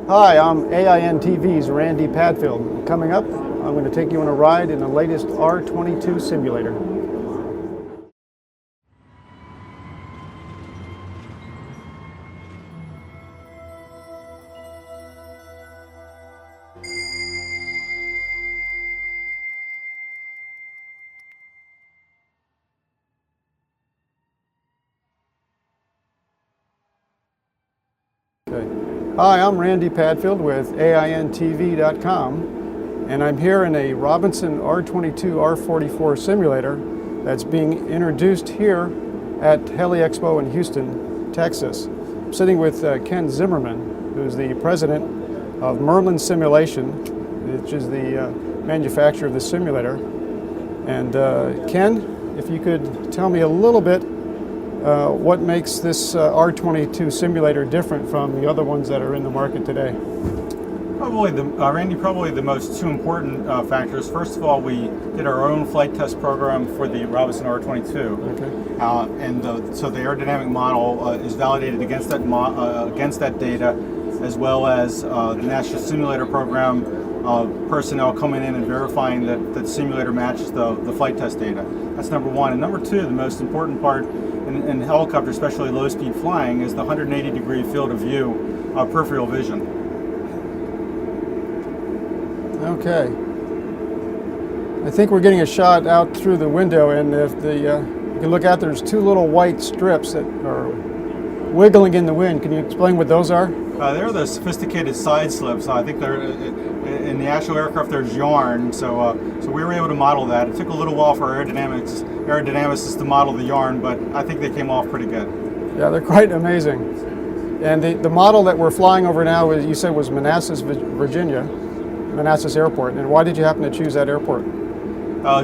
Hi, I'm AINTV'S Randy Padfield. Coming up, I'm going to take you on a ride in the latest R22 simulator. Hi, I'm Randy Padfield with AINTV.com, and I'm here in a Robinson R22 R44 simulator that's being introduced here at HELI EXPO in Houston, Texas. I'm sitting with Ken Zimmerman, who's the president of Merlin Simulation, which is the manufacturer of the simulator. And Ken, if you could tell me a little bit what makes this R22 simulator different from the other ones that are in the market today? Randy, probably the most two important factors. First of all, we did our own flight test program for the Robinson R22. Okay. So the aerodynamic model is validated against that data, as well as the National Simulator Program personnel coming in and verifying that the simulator matches the flight test data. That's number one. And number two, the most important part in helicopter, especially low-speed flying, is the 180-degree field of view, peripheral vision. Okay. I think we're getting a shot out through the window, and if you can look out, there's two little white strips that are wiggling in the wind. Can you explain what those are? They're the sophisticated side slips. I think they're in the actual aircraft. There's yarn, so we were able to model that. It took a little while for aerodynamicists to model the yarn, but I think they came off pretty good. Yeah, they're quite amazing. And the model that we're flying over now, you said, was Manassas, Virginia, Manassas Airport. And why did you happen to choose that airport?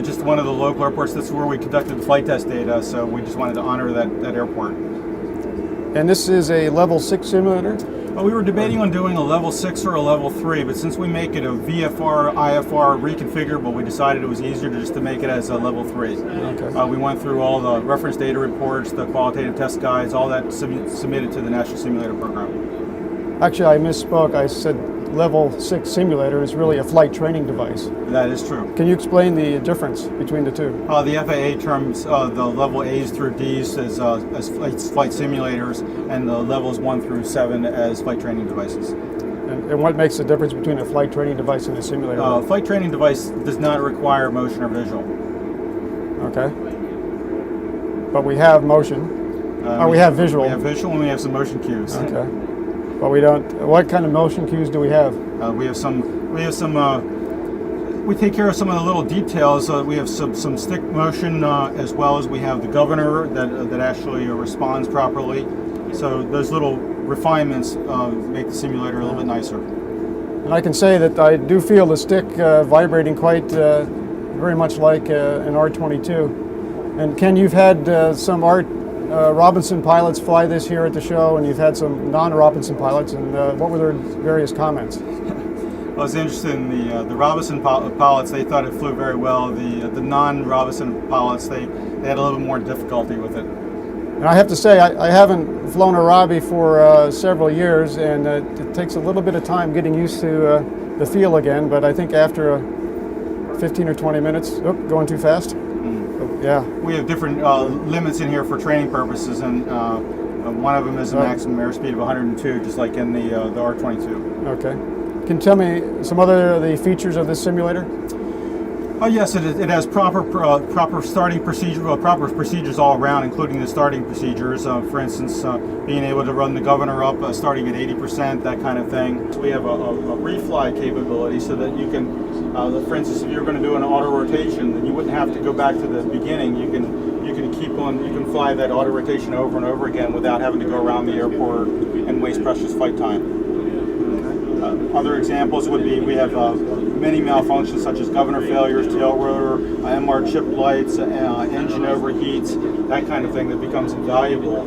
Just one of the local airports. That's where we conducted the flight test data, so we just wanted to honor that airport. And this is a level 6 simulator? Well, we were debating on doing a level 6 or a level 3, but since we make it a VFR, IFR reconfigurable, we decided it was easier to make it as a level 3. Okay. We went through all the reference data reports, the qualitative test guides, all that submitted to the National Simulator Program. Actually, I misspoke. I said level 6 simulator is really a flight training device. That is true. Can you explain the difference between the two? The FAA terms the level A's through D's as flight simulators, and the levels 1 through 7 as flight training devices. And what makes the difference between a flight training device and a simulator? Flight training device does not require motion or visual. Okay. But we have motion. We have visual. We have visual, and we have some motion cues. Okay. But we don't. What kind of motion cues do we have? We take care of some of the little details. We have some stick motion, as well as we have the governor that actually responds properly. So those little refinements make the simulator a little bit nicer. And I can say that I do feel the stick vibrating quite very much like an R22. And Ken, you've had some Robinson pilots fly this here at the show, and you've had some non-Robinson pilots, and what were their various comments? I was interested in the Robinson pilots. They thought it flew very well. The non-Robinson pilots, they had a little bit more difficulty with it. And I have to say, I haven't flown a Robbie for several years, and it takes a little bit of time getting used to the feel again, but I think after 15 or 20 minutes, going too fast? Yeah. We have different limits in here for training purposes, and one of them is a maximum airspeed of 102, just like in the R22. Okay. Can you tell me some other the features of this simulator? Oh yes, it has proper starting procedure, proper procedures all around, including the starting procedures. For instance, being able to run the governor up, starting at 80%, that kind of thing. So we have a refly capability, so that you can, for instance, if you're going to do an auto rotation, then you wouldn't have to go back to the beginning. You can fly that auto rotation over and over again without having to go around the airport and waste precious flight time. Other examples would be, we have many malfunctions such as governor failures, tail rotor, MR chip lights, engine overheats, that kind of thing that becomes invaluable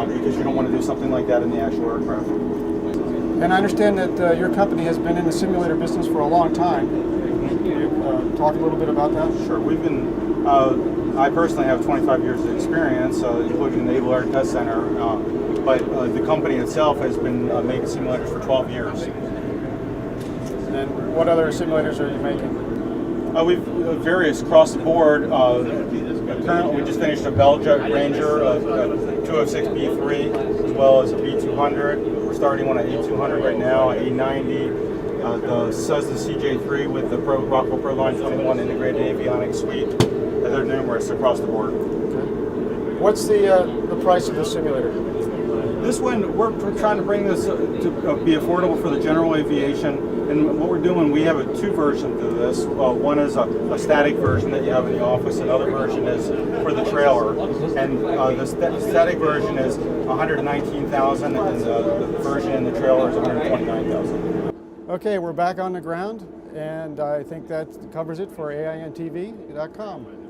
because you don't want to do something like that in the actual aircraft. And I understand that your company has been in the simulator business for a long time. Can you talk a little bit about that? Sure. We've been, I personally have 25 years of experience, including the Naval Air Test Center. but the company itself has been making simulators for 12 years. And what other simulators are you making? We've various across the board. Currently, we just finished a Bell-Jet Ranger, a 206B3, as well as a B200. We're starting on an A200 right now, an A90, the Cessna CJ3 with the Rockwell ProLine 21 integrated avionics suite. And there are numerous across the board. Okay. What's the price of the simulator? This one, we're trying to bring this to be affordable for the general aviation. And what we're doing, we have two versions of this. One is a static version that you have in the office. Another version is for the trailer. And the static version is $119,000, and the version in the trailer is $129,000. Okay, we're back on the ground, and I think that covers it for AINTV.com.